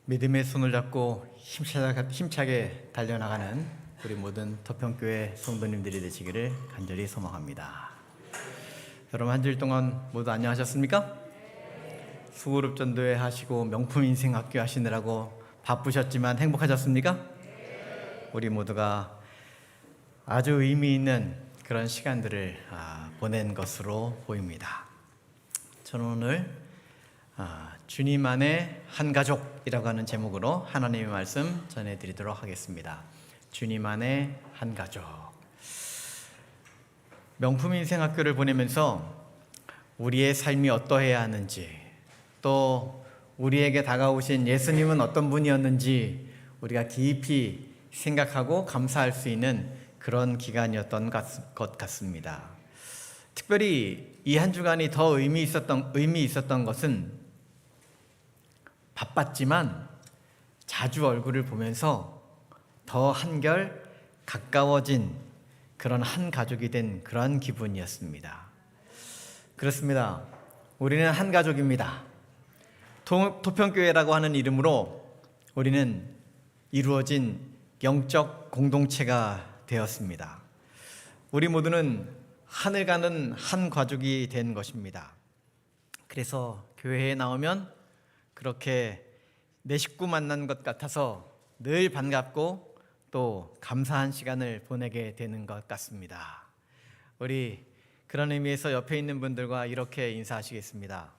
믿음의 손을 잡고 힘차게 달려나가는 우리 모든 더평교회 성도님들이 되시기를 간절히 소망합니다. 여러분, 한 주일 동안 모두 안녕하셨습니까? 수그룹 전도회 하시고 명품 인생 학교 하시느라고 바쁘셨지만 행복하셨습니까? 우리 모두가 아주 의미 있는 그런 시간들을 보낸 것으로 보입니다. 저는 오늘 주님 안에 한 가족이라고 하는 제목으로 하나님의 말씀 전해드리도록 하겠습니다. 주님 안에 한 가족. 명품 인생 학교를 보내면서 우리의 삶이 어떠해야 하는지, 또 우리에게 다가오신 예수님은 어떤 분이었는지 우리가 깊이 생각하고 감사할 수 있는 그런 기간이었던 것 같습니다. 특별히 이 한 주간이 더 의미 있었던 것은 바빴지만 자주 얼굴을 보면서 더 한결 가까워진 그런 한 가족이 된 그런 기분이었습니다. 그렇습니다. 우리는 한 가족입니다. 도평교회라고 하는 이름으로 우리는 이루어진 영적 공동체가 되었습니다. 우리 모두는 하늘 가는 한 가족이 된 것입니다. 그래서 교회에 나오면 그렇게 내 식구 만난 것 같아서 늘 반갑고 또 감사한 시간을 보내게 되는 것 같습니다. 우리 그런 의미에서 옆에 있는 분들과 이렇게 인사하시겠습니다.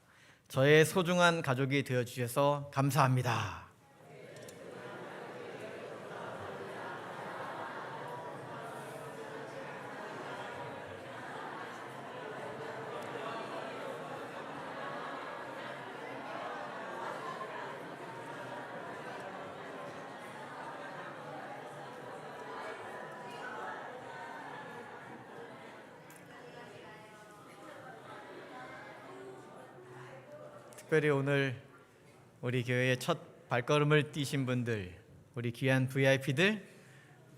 저의 소중한 가족이 되어주셔서 감사합니다. 특별히 오늘 우리 교회에 첫 발걸음을 띄신 분들, 우리 귀한 VIP들,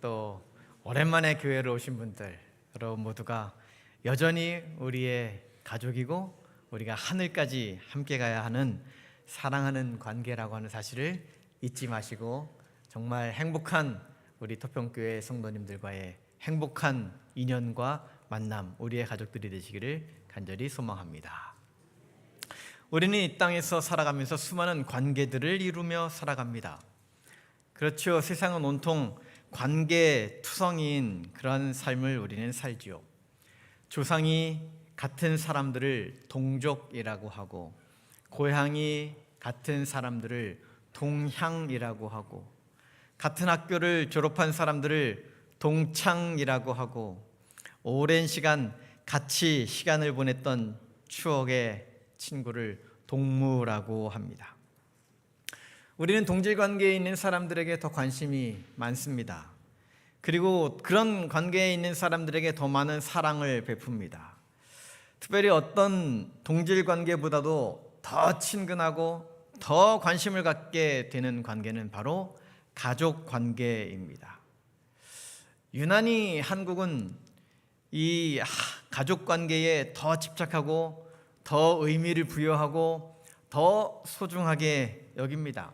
또 오랜만에 교회를 오신 분들, 여러분 모두가 여전히 우리의 가족이고 우리가 하늘까지 함께 가야 하는 사랑하는 관계라고 하는 사실을 잊지 마시고 정말 행복한 우리 토평교회 성도님들과의 행복한 인연과 만남, 우리의 가족들이 되시기를 간절히 소망합니다. 우리는 이 땅에서 살아가면서 수많은 관계들을 이루며 살아갑니다. 그렇죠. 세상은 온통 관계투성이인 그런 삶을 우리는 살지요. 조상이 같은 사람들을 동족이라고 하고, 고향이 같은 사람들을 동향이라고 하고, 같은 학교를 졸업한 사람들을 동창이라고 하고, 오랜 시간 같이 시간을 보냈던 추억의 친구를 동무라고 합니다. 우리는 동질 관계에 있는 사람들에게 더 관심이 많습니다. 그리고 그런 관계에 있는 사람들에게 더 많은 사랑을 베풉니다. 특별히 어떤 동질 관계보다도 더 친근하고 더 관심을 갖게 되는 관계는 바로 가족 관계입니다. 유난히 한국은 이 가족 관계에 더 집착하고 더 의미를 부여하고 더 소중하게 여깁니다.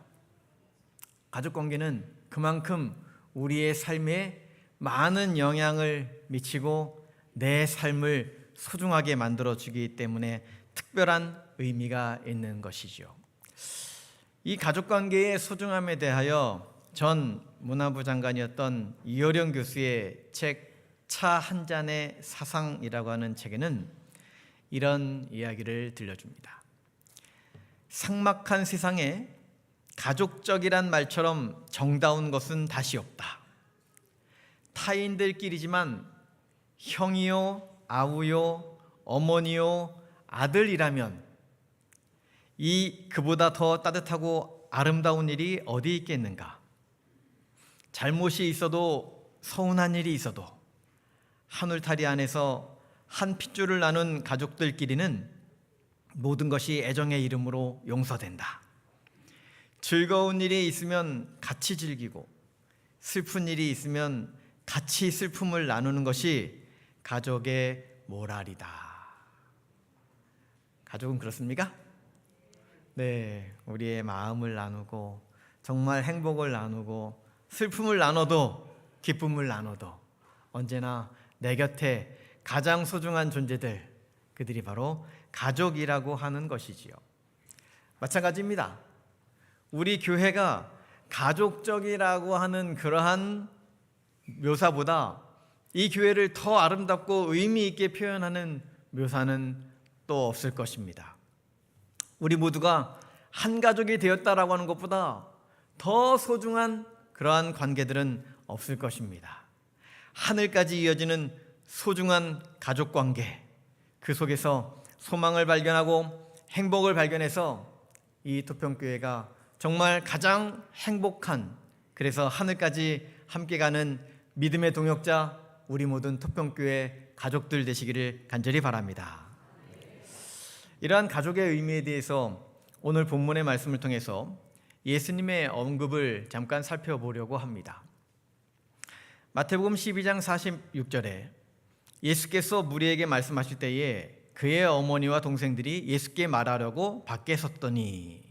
가족관계는 그만큼 우리의 삶에 많은 영향을 미치고 내 삶을 소중하게 만들어주기 때문에 특별한 의미가 있는 것이죠. 이 가족관계의 소중함에 대하여 전 문화부 장관이었던 이효령 교수의 책 차 한 잔의 사상이라고 하는 책에는 이런 이야기를 들려줍니다. 삭막한 세상에 가족적이란 말처럼 정다운 것은 다시 없다. 타인들끼리지만 형이요, 아우요, 어머니요, 아들이라면 그보다 더 따뜻하고 아름다운 일이 어디 있겠는가? 잘못이 있어도 서운한 일이 있어도 하늘타리 안에서 한 핏줄을 나눈 가족들끼리는 모든 것이 애정의 이름으로 용서된다. 즐거운 일이 있으면 같이 즐기고 슬픈 일이 있으면 같이 슬픔을 나누는 것이 가족의 모랄이다. 가족은 그렇습니까? 네, 우리의 마음을 나누고 정말 행복을 나누고 슬픔을 나눠도 기쁨을 나눠도 언제나 내 곁에 가장 소중한 존재들, 그들이 바로 가족이라고 하는 것이지요. 마찬가지입니다. 우리 교회가 가족적이라고 하는 그러한 묘사보다 이 교회를 더 아름답고 의미 있게 표현하는 묘사는 또 없을 것입니다. 우리 모두가 한 가족이 되었다라고 하는 것보다 더 소중한 그러한 관계들은 없을 것입니다. 하늘까지 이어지는 소중한 가족 관계, 그 속에서 소망을 발견하고 행복을 발견해서 이 토평교회가 정말 가장 행복한, 그래서 하늘까지 함께 가는 믿음의 동역자, 우리 모든 토평교회 가족들 되시기를 간절히 바랍니다. 이러한 가족의 의미에 대해서 오늘 본문의 말씀을 통해서 예수님의 언급을 잠깐 살펴보려고 합니다. 마태복음 12장 46절에 예수께서 무리에게 말씀하실 때에 그의 어머니와 동생들이 예수께 말하려고 밖에 섰더니,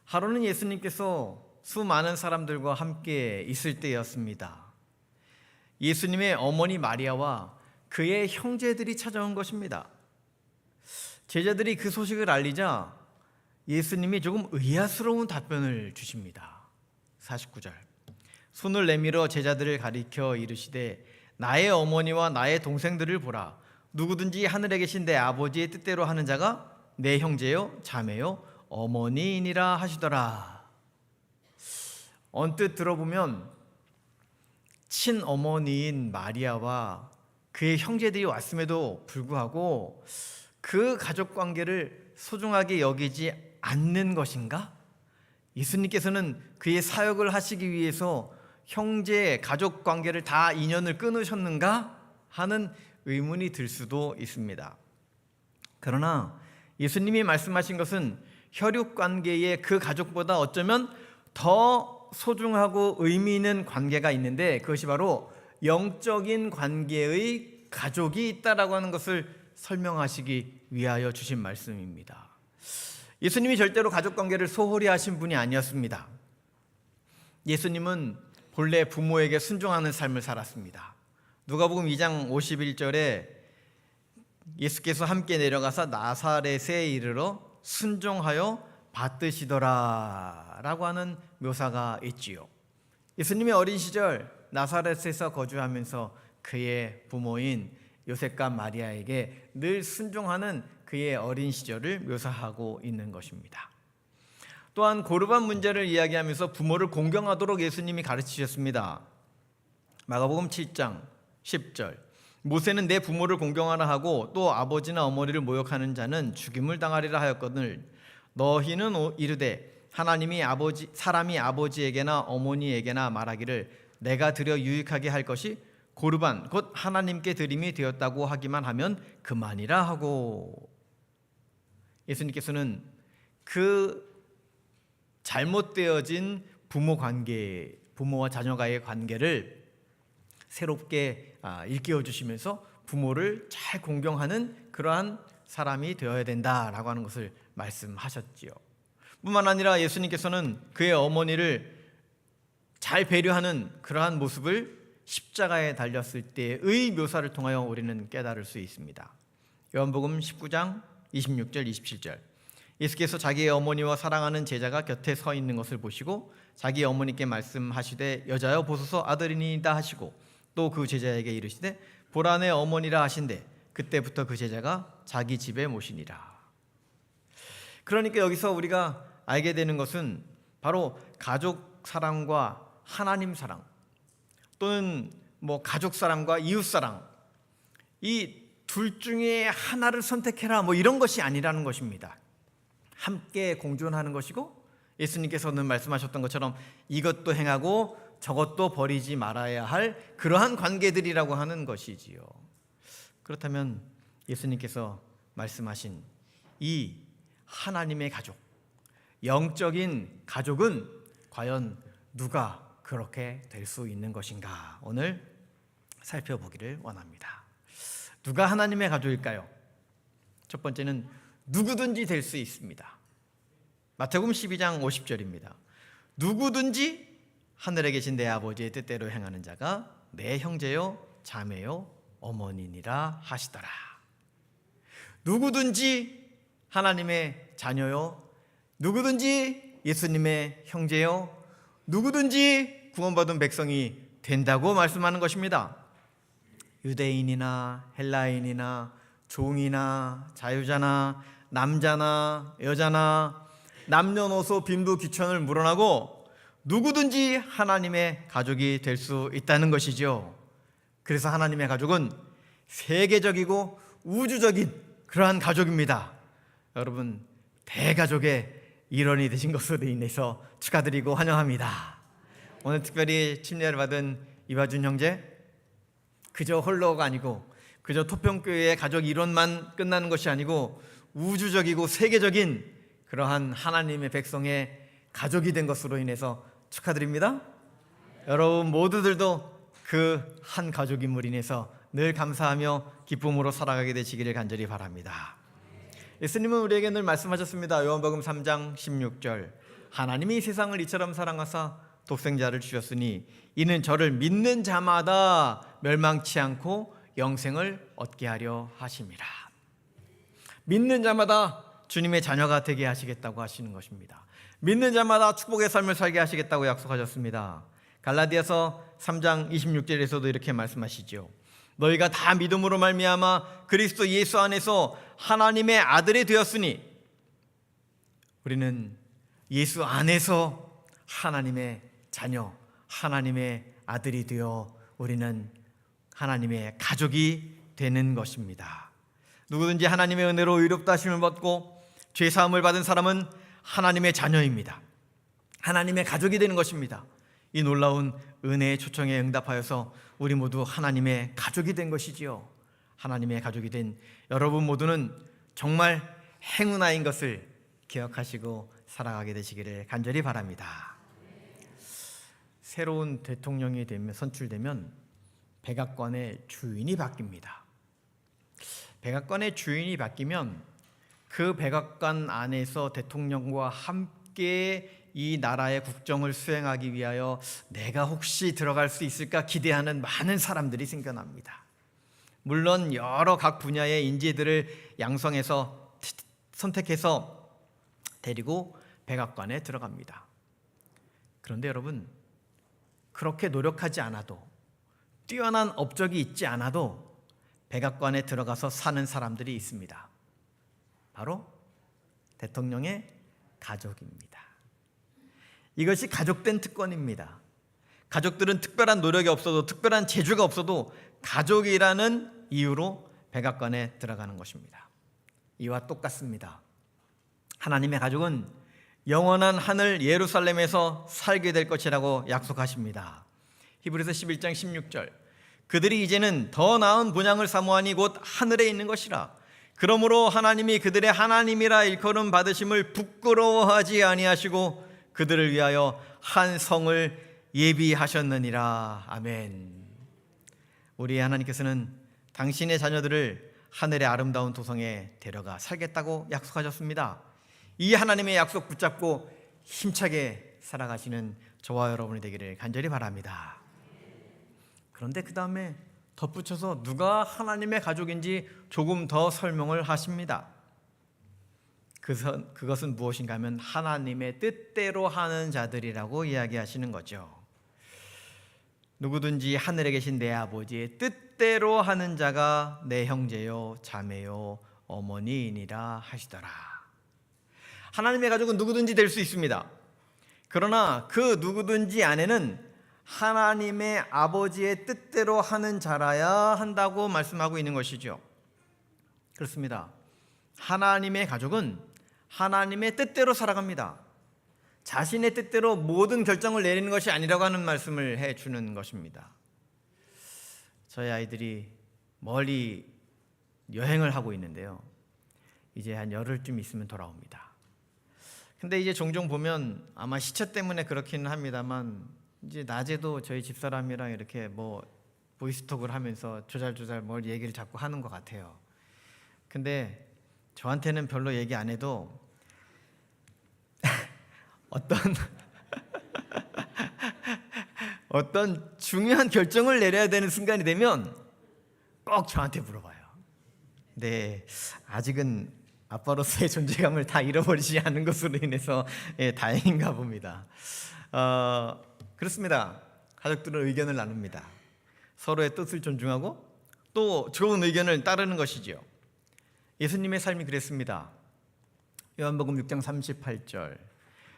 하루는 예수님께서 수많은 사람들과 함께 있을 때였습니다. 예수님의 어머니 마리아와 그의 형제들이 찾아온 것입니다. 제자들이 그 소식을 알리자 예수님이 조금 의아스러운 답변을 주십니다. 49절, 손을 내밀어 제자들을 가리켜 이르시되 나의 어머니와 나의 동생들을 보라. 누구든지 하늘에 계신 내 아버지의 뜻대로 하는 자가 내 형제요 자매요 어머니이니라 하시더라. 언뜻 들어보면 친어머니인 마리아와 그의 형제들이 왔음에도 불구하고 그 가족 관계를 소중하게 여기지 않는 것인가? 예수님께서는 그의 사역을 하시기 위해서 형제 가족 관계를 다 인연을 끊으셨는가 하는 의문이 들 수도 있습니다. 그러나 예수님이 말씀하신 것은 혈육 관계의 그 가족보다 어쩌면 더 소중하고 의미 있는 관계가 있는데, 그것이 바로 영적인 관계의 가족이 있다라고 하는 것을 설명하시기 위하여 주신 말씀입니다. 예수님이 절대로 가족 관계를 소홀히 하신 분이 아니었습니다. 예수님은 본래 부모에게 순종하는 삶을 살았습니다. 누가복음 2장 51절에 예수께서 함께 내려가서 나사렛에 이르러 순종하여 받드시더라 라고 하는 묘사가 있지요. 예수님의 어린 시절 나사렛에서 거주하면서 그의 부모인 요셉과 마리아에게 늘 순종하는 그의 어린 시절을 묘사하고 있는 것입니다. 또한 고르반 문제를 이야기하면서 부모를 공경하도록 예수님이 가르치셨습니다. 마가복음 7장 10절, 모세는 내 부모를 공경하라 하고 또 아버지나 어머니를 모욕하는 자는 죽임을 당하리라 하였거늘 너희는 이르되 사람이 아버지에게나 어머니에게나 말하기를 내가 드려 유익하게 할 것이 고르반 곧 하나님께 드림이 되었다고 하기만 하면 그만이라 하고, 예수님께서는 그 잘못되어진 부모 관계, 부모와 자녀가의 관계를 새롭게 일깨워 주시면서 부모를 잘 공경하는 그러한 사람이 되어야 된다라고 하는 것을 말씀하셨지요. 뿐만 아니라 예수님께서는 그의 어머니를 잘 배려하는 그러한 모습을 십자가에 달렸을 때의 묘사를 통하여 우리는 깨달을 수 있습니다. 요한복음 19장 26절 27절, 예수께서 자기의 어머니와 사랑하는 제자가 곁에 서 있는 것을 보시고 자기 어머니께 말씀하시되 여자여 보소서 아들이니이다 하시고 또 그 제자에게 이르시되 보라 내 어머니라 하신대 그때부터 그 제자가 자기 집에 모시니라. 그러니까 여기서 우리가 알게 되는 것은 바로 가족 사랑과 하나님 사랑, 또는 가족 사랑과 이웃 사랑, 이 둘 중에 하나를 선택해라 이런 것이 아니라는 것입니다. 함께 공존하는 것이고, 예수님께서는 말씀하셨던 것처럼 이것도 행하고 저것도 버리지 말아야 할 그러한 관계들이라고 하는 것이지요. 그렇다면 예수님께서 말씀하신 이 하나님의 가족, 영적인 가족은 과연 누가 그렇게 될 수 있는 것인가, 오늘 살펴보기를 원합니다. 누가 하나님의 가족일까요? 첫 번째는 누구든지 될 수 있습니다. 마태복음 12장 50절입니다. 누구든지 하늘에 계신 내 아버지의 뜻대로 행하는 자가 내 형제요 자매요 어머니니라 하시더라. 누구든지 하나님의 자녀요, 누구든지 예수님의 형제요, 누구든지 구원받은 백성이 된다고 말씀하는 것입니다. 유대인이나 헬라인이나 종이나 자유자나 남자나 여자나 남녀노소 빈부 귀천을 물어나고 누구든지 하나님의 가족이 될 수 있다는 것이죠. 그래서 하나님의 가족은 세계적이고 우주적인 그러한 가족입니다. 여러분, 대가족의 일원이 되신 것으로 인해서 축하드리고 환영합니다. 오늘 특별히 침례를 받은 이화준 형제, 그저 홀로가 아니고 그저 토평교회의 가족 일원만 끝나는 것이 아니고 우주적이고 세계적인 그러한 하나님의 백성의 가족이 된 것으로 인해서 축하드립니다. 여러분 모두들도 그 한 가족임으로 인해서 늘 감사하며 기쁨으로 살아가게 되시기를 간절히 바랍니다. 예수님은 우리에게 늘 말씀하셨습니다. 요한복음 3장 16절, 하나님이 세상을 이처럼 사랑하사 독생자를 주셨으니 이는 저를 믿는 자마다 멸망치 않고 영생을 얻게 하려 하심이라. 믿는 자마다 주님의 자녀가 되게 하시겠다고 하시는 것입니다. 믿는 자마다 축복의 삶을 살게 하시겠다고 약속하셨습니다. 갈라디아서 3장 26절에서도 이렇게 말씀하시죠. 너희가 다 믿음으로 말미암아 그리스도 예수 안에서 하나님의 아들이 되었으니, 우리는 예수 안에서 하나님의 자녀, 하나님의 아들이 되어 우리는 하나님의 가족이 되는 것입니다. 누구든지 하나님의 은혜로 의롭다 하심을 받고 죄 사함을 받은 사람은 하나님의 자녀입니다. 하나님의 가족이 되는 것입니다. 이 놀라운 은혜의 초청에 응답하여서 우리 모두 하나님의 가족이 된 것이지요. 하나님의 가족이 된 여러분 모두는 정말 행운아인 것을 기억하시고 살아가게 되시기를 간절히 바랍니다. 새로운 대통령이 되면, 선출되면 백악관의 주인이 바뀝니다. 백악관의 주인이 바뀌면 그 백악관 안에서 대통령과 함께 이 나라의 국정을 수행하기 위하여 내가 혹시 들어갈 수 있을까 기대하는 많은 사람들이 생겨납니다. 물론 여러 각 분야의 인재들을 양성해서 선택해서 데리고 백악관에 들어갑니다. 그런데 여러분, 그렇게 노력하지 않아도, 뛰어난 업적이 있지 않아도 백악관에 들어가서 사는 사람들이 있습니다. 바로 대통령의 가족입니다. 이것이 가족된 특권입니다. 가족들은 특별한 노력이 없어도, 특별한 재주가 없어도 가족이라는 이유로 백악관에 들어가는 것입니다. 이와 똑같습니다. 하나님의 가족은 영원한 하늘 예루살렘에서 살게 될 것이라고 약속하십니다. 히브리서 11장 16절, 그들이 이제는 더 나은 본향을 사모하니 곧 하늘에 있는 것이라. 그러므로 하나님이 그들의 하나님이라 일컬음 받으심을 부끄러워하지 아니하시고 그들을 위하여 한 성을 예비하셨느니라. 아멘. 우리 하나님께서는 당신의 자녀들을 하늘의 아름다운 도성에 데려가 살겠다고 약속하셨습니다. 이 하나님의 약속 붙잡고 힘차게 살아가시는 저와 여러분이 되기를 간절히 바랍니다. 그런데 그 다음에 덧붙여서 누가 하나님의 가족인지 조금 더 설명을 하십니다. 그것은 무엇인가 하면 하나님의 뜻대로 하는 자들이라고 이야기하시는 거죠. 누구든지 하늘에 계신 내 아버지의 뜻대로 하는 자가 내 형제요 자매요 어머니이니라 하시더라. 하나님의 가족은 누구든지 될 수 있습니다. 그러나 그 누구든지 안에는 하나님의 아버지의 뜻대로 하는 자라야 한다고 말씀하고 있는 것이죠. 그렇습니다. 하나님의 가족은 하나님의 뜻대로 살아갑니다. 자신의 뜻대로 모든 결정을 내리는 것이 아니라고 하는 말씀을 해주는 것입니다. 저희 아이들이 멀리 여행을 하고 있는데요, 이제 한 열흘쯤 있으면 돌아옵니다. 근데 이제 종종 보면 아마 시차 때문에 그렇기는 합니다만 이제 낮에도 저희 집사람이랑 이렇게 뭐 보이스톡을 하면서 조잘조잘 뭘 얘기를 자꾸 하는 것 같아요. 근데 저한테는 별로 얘기 안 해도 어떤 어떤 중요한 결정을 내려야 되는 순간이 되면 꼭 저한테 물어봐요. 네, 아직은 아빠로서의 존재감을 다 잃어버리지 않은 것으로 인해서 다행인가 봅니다. 그렇습니다. 가족들은 의견을 나눕니다. 서로의 뜻을 존중하고 또 좋은 의견을 따르는 것이지요. 예수님의 삶이 그랬습니다. 요한복음 6장 38절,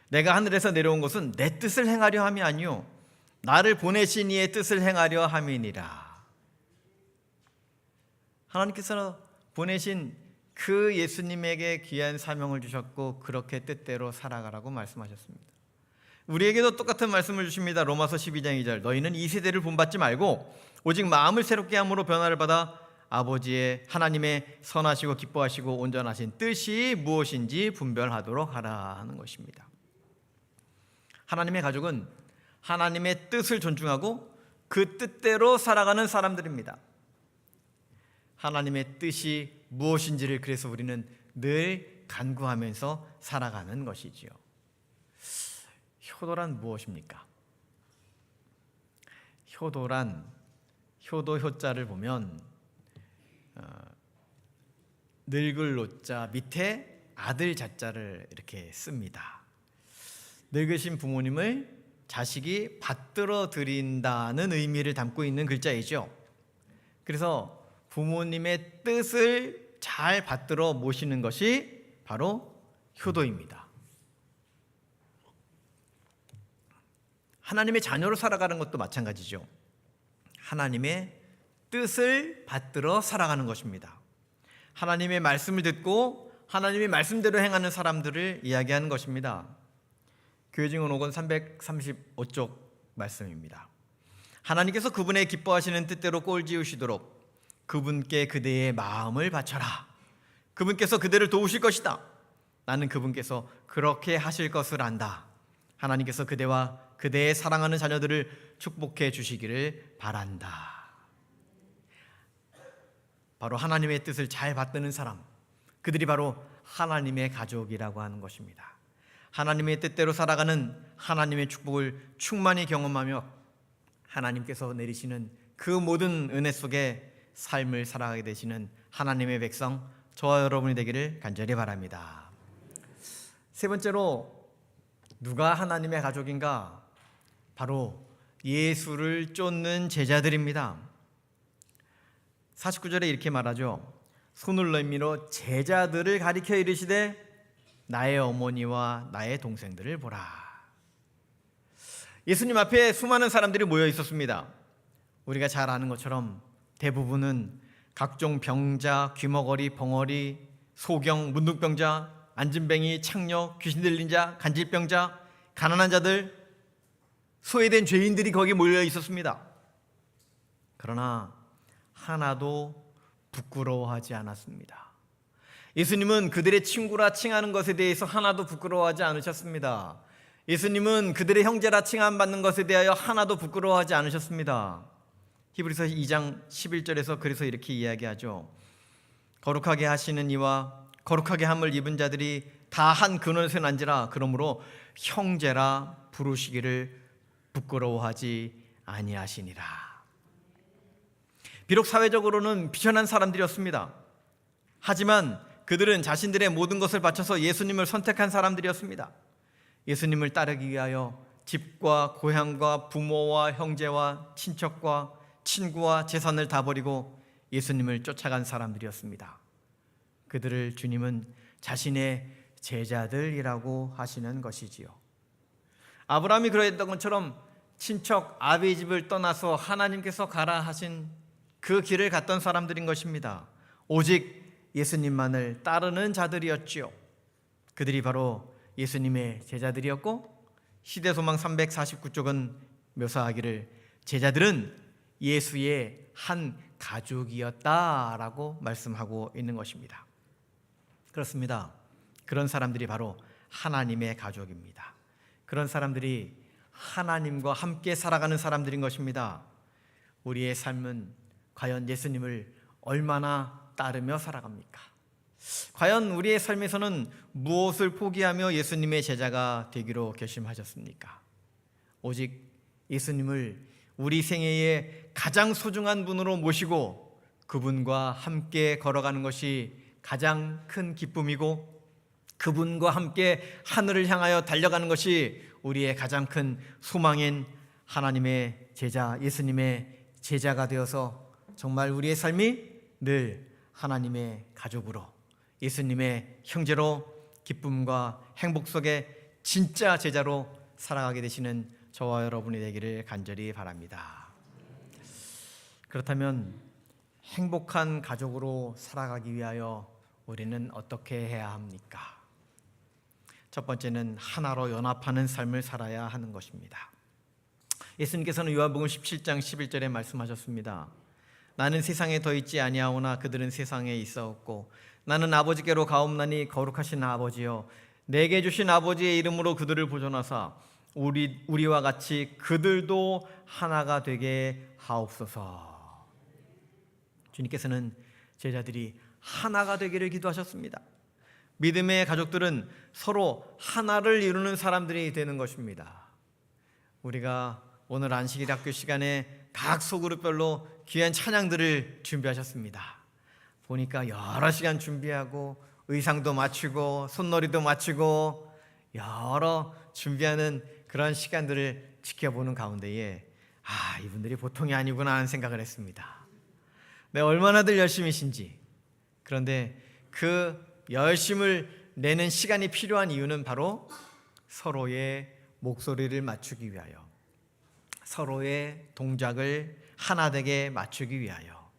내가 하늘에서 내려온 것은 내 뜻을 행하려 함이 아니요 나를 보내신 이의 뜻을 행하려 함이니라. 하나님께서 보내신 그 예수님에게 귀한 사명을 주셨고 그렇게 뜻대로 살아가라고 말씀하셨습니다. 우리에게도 똑같은 말씀을 주십니다. 로마서 12장 2절, 너희는 이 세대를 본받지 말고 오직 마음을 새롭게 함으로 변화를 받아 아버지의 하나님의 선하시고 기뻐하시고 온전하신 뜻이 무엇인지 분별하도록 하라 하는 것입니다. 하나님의 가족은 하나님의 뜻을 존중하고 그 뜻대로 살아가는 사람들입니다. 하나님의 뜻이 무엇인지를 그래서 우리는 늘 간구하면서 살아가는 것이지요. 효도란 무엇입니까? 효도란 효도 효자를 보면 늙을 노자 밑에 아들 자자를 이렇게 씁니다. 늙으신 부모님을 자식이 받들어 드린다는 의미를 담고 있는 글자이죠. 그래서 부모님의 뜻을 잘 받들어 모시는 것이 바로 효도입니다. 하나님의 자녀로 살아가는 것도 마찬가지죠. 하나님의 뜻을 받들어 살아가는 것입니다. 하나님의 말씀을 듣고 하나님의 말씀대로 행하는 사람들을 이야기하는 것입니다. 교회증언록은 335쪽 말씀입니다. 하나님께서 그분의 기뻐하시는 뜻대로 꼴지으시도록 그분께 그대의 마음을 바쳐라. 그분께서 그대를 도우실 것이다. 나는 그분께서 그렇게 하실 것을 안다. 하나님께서 그대와 그대의 사랑하는 자녀들을 축복해 주시기를 바란다. 바로 하나님의 뜻을 잘 받드는 사람, 그들이 바로 하나님의 가족이라고 하는 것입니다. 하나님의 뜻대로 살아가는 하나님의 축복을 충만히 경험하며 하나님께서 내리시는 그 모든 은혜 속에 삶을 살아가게 되시는 하나님의 백성, 저와 여러분이 되기를 간절히 바랍니다. 세 번째로 누가 하나님의 가족인가? 바로 예수를 쫓는 제자들입니다. 49절에 이렇게 말하죠. 손을 내밀어 제자들을 가리켜 이르시되 나의 어머니와 나의 동생들을 보라. 예수님 앞에 수많은 사람들이 모여 있었습니다. 우리가 잘 아는 것처럼 대부분은 각종 병자, 귀머거리, 벙어리, 소경, 문둥병자, 안진뱅이, 창녀, 귀신 들린 자, 간질병자, 가난한 자들, 소외된 죄인들이 거기 몰려 있었습니다. 그러나 하나도 부끄러워하지 않았습니다. 예수님은 그들의 친구라 칭하는 것에 대해서 하나도 부끄러워하지 않으셨습니다. 예수님은 그들의 형제라 칭함받는 것에 대하여 하나도 부끄러워하지 않으셨습니다. 히브리서 2장 11절에서 그래서 이렇게 이야기하죠. 거룩하게 하시는 이와 거룩하게 함을 입은 자들이 다 한 근원에서 난지라. 그러므로 형제라 부르시기를 부끄러워하지 아니하시니라. 비록 사회적으로는 비천한 사람들이었습니다. 하지만 그들은 자신들의 모든 것을 바쳐서 예수님을 선택한 사람들이었습니다. 예수님을 따르기 위하여 집과 고향과 부모와 형제와 친척과 친구와 재산을 다 버리고 예수님을 쫓아간 사람들이었습니다. 그들을 주님은 자신의 제자들이라고 하시는 것이지요. 아브라함이 그러했던 것처럼 친척 아비의 집을 떠나서 하나님께서 가라 하신 그 길을 갔던 사람들인 것입니다. 오직 예수님만을 따르는 자들이었지요. 그들이 바로 예수님의 제자들이었고 시대소망 349쪽은 묘사하기를 제자들은 예수의 한 가족이었다라고 말씀하고 있는 것입니다. 그렇습니다. 그런 사람들이 바로 하나님의 가족입니다. 그런 사람들이 하나님과 함께 살아가는 사람들인 것입니다. 우리의 삶은 과연 예수님을 얼마나 따르며 살아갑니까? 과연 우리의 삶에서는 무엇을 포기하며 예수님의 제자가 되기로 결심하셨습니까? 오직 예수님을 우리 생애의 가장 소중한 분으로 모시고 그분과 함께 걸어가는 것이 가장 큰 기쁨이고, 그분과 함께 하늘을 향하여 달려가는 것이 우리의 가장 큰 소망인 하나님의 제자, 예수님의 제자가 되어서 정말 우리의 삶이 늘 하나님의 가족으로, 예수님의 형제로, 기쁨과 행복 속에 진짜 제자로 살아가게 되시는 저와 여러분이 되기를 간절히 바랍니다. 그렇다면 행복한 가족으로 살아가기 위하여 우리는 어떻게 해야 합니까? 첫 번째는 하나로 연합하는 삶을 살아야 하는 것입니다. 예수님께서는 요한복음 17장 11절에 말씀하셨습니다. 나는 세상에 더 있지 아니하오나 그들은 세상에 있사옵고 나는 아버지께로 가옵나니 거룩하신 아버지여 내게 주신 아버지의 이름으로 그들을 보존하사 우리와 같이 그들도 하나가 되게 하옵소서. 주님께서는 제자들이 하나가 되기를 기도하셨습니다. 믿음의 가족들은 서로 하나를 이루는 사람들이 되는 것입니다. 우리가 오늘 안식일학교 시간에 각 소그룹별로 귀한 찬양들을 준비하셨습니다. 보니까 여러 시간 준비하고 의상도 맞추고 손놀이도 맞추고 여러 준비하는 그런 시간들을 지켜보는 가운데에 이분들이 보통이 아니구나 하는 생각을 했습니다. 네, 얼마나들 열심이신지. 그런데 그 열심을 내는 시간이 필요한 이유는 바로 서로의 목소리를 맞추기 위하여, 서로의 동작을 하나 되게 맞추기 위하여,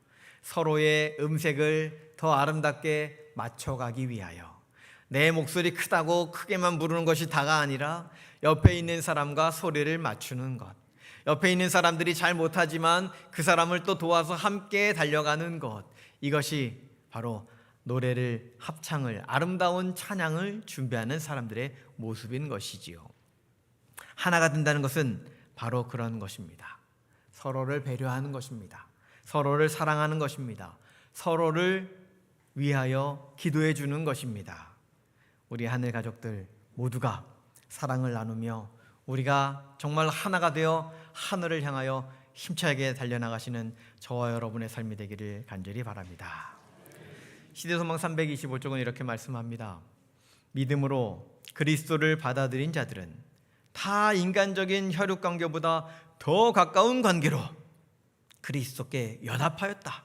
서로의 음색을 더 아름답게 맞춰가기 위하여, 내 목소리 크다고 크게만 부르는 것이 다가 아니라 옆에 있는 사람과 소리를 맞추는 것, 옆에 있는 사람들이 잘 못하지만 그 사람을 또 도와서 함께 달려가는 것, 이것이 바로 노래를, 합창을, 아름다운 찬양을 준비하는 사람들의 모습인 것이지요. 하나가 된다는 것은 바로 그런 것입니다. 서로를 배려하는 것입니다. 서로를 사랑하는 것입니다. 서로를 위하여 기도해 주는 것입니다. 우리 하늘 가족들 모두가 사랑을 나누며 우리가 정말 하나가 되어 하늘을 향하여 힘차게 달려나가시는 저와 여러분의 삶이 되기를 간절히 바랍니다. 시대소망 325쪽은 이렇게 말씀합니다. 믿음으로 그리스도를 받아들인 자들은 다 인간적인 혈육관계보다 더 가까운 관계로 그리스도께 연합하였다.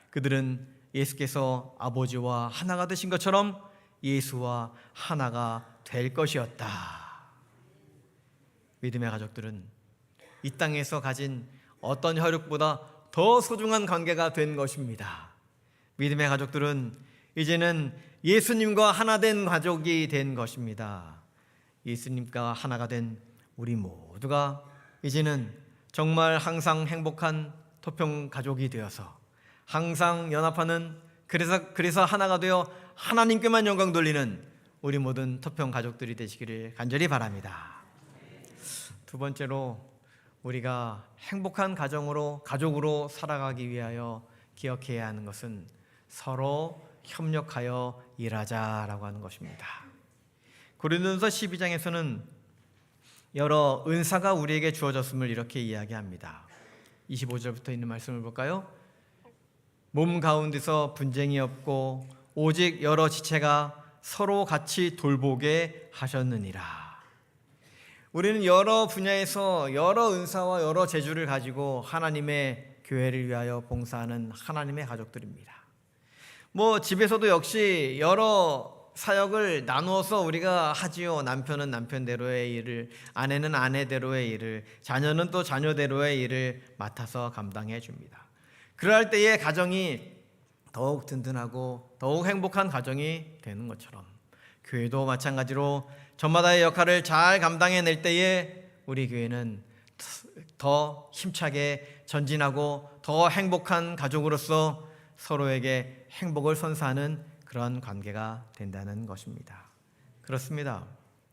그들은 예수께서 아버지와 하나가 되신 것처럼 예수와 하나가 될 것이었다. 믿음의 가족들은 이 땅에서 가진 어떤 혈육보다 더 소중한 관계가 된 것입니다. 믿음의 가족들은 이제는 예수님과 하나 된 가족이 된 것입니다. 예수님과 하나가 된 우리 모두가 이제는 정말 항상 행복한 토평 가족이 되어서 항상 연합하는, 그래서 하나가 되어 하나님께만 영광 돌리는 우리 모든 토평 가족들이 되시기를 간절히 바랍니다. 두 번째로 우리가 행복한 가족으로 살아가기 위하여 기억해야 하는 것은 서로 협력하여 일하자라고 하는 것입니다. 고린도전서 12장에서는 여러 은사가 우리에게 주어졌음을 이렇게 이야기합니다. 25절부터 있는 말씀을 볼까요? 몸 가운데서 분쟁이 없고 오직 여러 지체가 서로 같이 돌보게 하셨느니라. 우리는 여러 분야에서 여러 은사와 여러 재주를 가지고 하나님의 교회를 위하여 봉사하는 하나님의 가족들입니다. 집에서도 역시 여러 사역을 나누어서 우리가 하지요. 남편은 남편대로의 일을, 아내는 아내대로의 일을, 자녀는 또 자녀대로의 일을 맡아서 감당해 줍니다. 그럴 때의 가정이 더욱 든든하고 더욱 행복한 가정이 되는 것처럼 교회도 마찬가지로 저마다의 역할을 잘 감당해낼 때에 우리 교회는 더 힘차게 전진하고 더 행복한 가족으로서 서로에게 행복을 선사하는 그런 관계가 된다는 것입니다. 그렇습니다.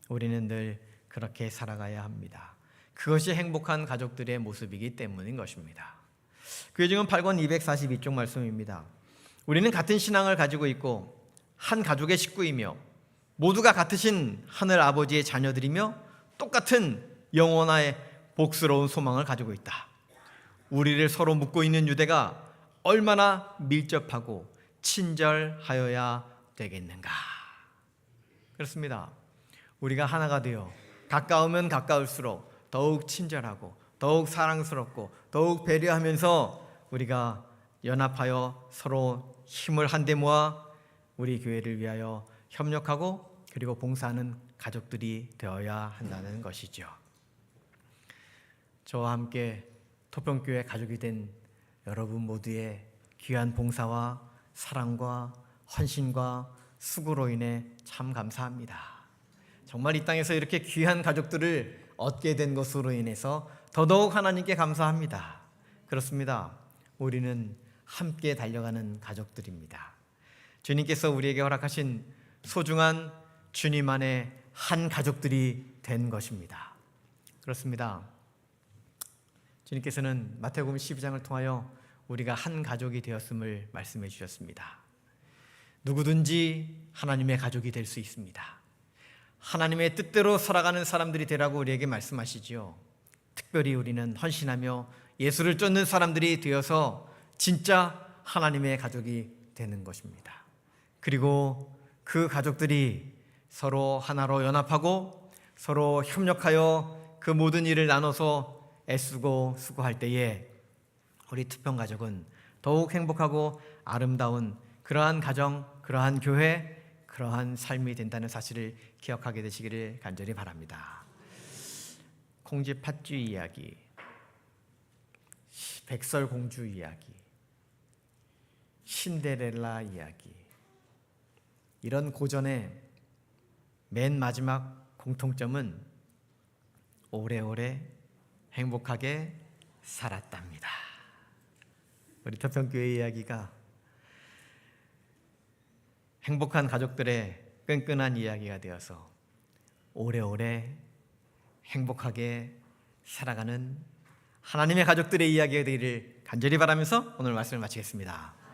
우리는 늘 그렇게 살아가야 합니다. 그것이 행복한 가족들의 모습이기 때문인 것입니다. 교회증은 8권 242쪽 말씀입니다. 우리는 같은 신앙을 가지고 있고 한 가족의 식구이며 모두가 같으신 하늘 아버지의 자녀들이며 똑같은 영혼의 복스러운 소망을 가지고 있다. 우리를 서로 묶고 있는 유대가 얼마나 밀접하고 친절하여야 되겠는가. 그렇습니다. 우리가 하나가 되어 가까우면 가까울수록 더욱 친절하고 더욱 사랑스럽고 더욱 배려하면서 우리가 연합하여 서로 힘을 한데 모아 우리 교회를 위하여 협력하고 그리고 봉사하는 가족들이 되어야 한다는 것이죠. 저와 함께 토평교회 가족이 된 여러분 모두의 귀한 봉사와 사랑과 헌신과 수고로 인해 참 감사합니다. 정말 이 땅에서 이렇게 귀한 가족들을 얻게 된 것으로 인해서 더더욱 하나님께 감사합니다. 그렇습니다. 우리는 함께 달려가는 가족들입니다. 주님께서 우리에게 허락하신 소중한 주님 안에 한 가족들이 된 것입니다. 그렇습니다. 주님께서는 마태복음 12장을 통하여 우리가 한 가족이 되었음을 말씀해 주셨습니다. 누구든지 하나님의 가족이 될 수 있습니다. 하나님의 뜻대로 살아가는 사람들이 되라고 우리에게 말씀하시지요. 특별히 우리는 헌신하며 예수를 쫓는 사람들이 되어서 진짜 하나님의 가족이 되는 것입니다. 그리고 그 가족들이 서로 하나로 연합하고 서로 협력하여 그 모든 일을 나눠서 애쓰고 수고할 때에 우리 투평가족은 더욱 행복하고 아름다운 그러한 가정, 그러한 교회, 그러한 삶이 된다는 사실을 기억하게 되시기를 간절히 바랍니다. 콩쥐 팥쥐 이야기, 백설공주 이야기, 신데렐라 이야기, 이런 고전의 맨 마지막 공통점은 오래오래 행복하게 살았답니다. 우리 토평교회 이야기가 행복한 가족들의 끈끈한 이야기가 되어서 오래오래 행복하게 살아가는 하나님의 가족들의 이야기가 되기를 간절히 바라면서 오늘 말씀을 마치겠습니다.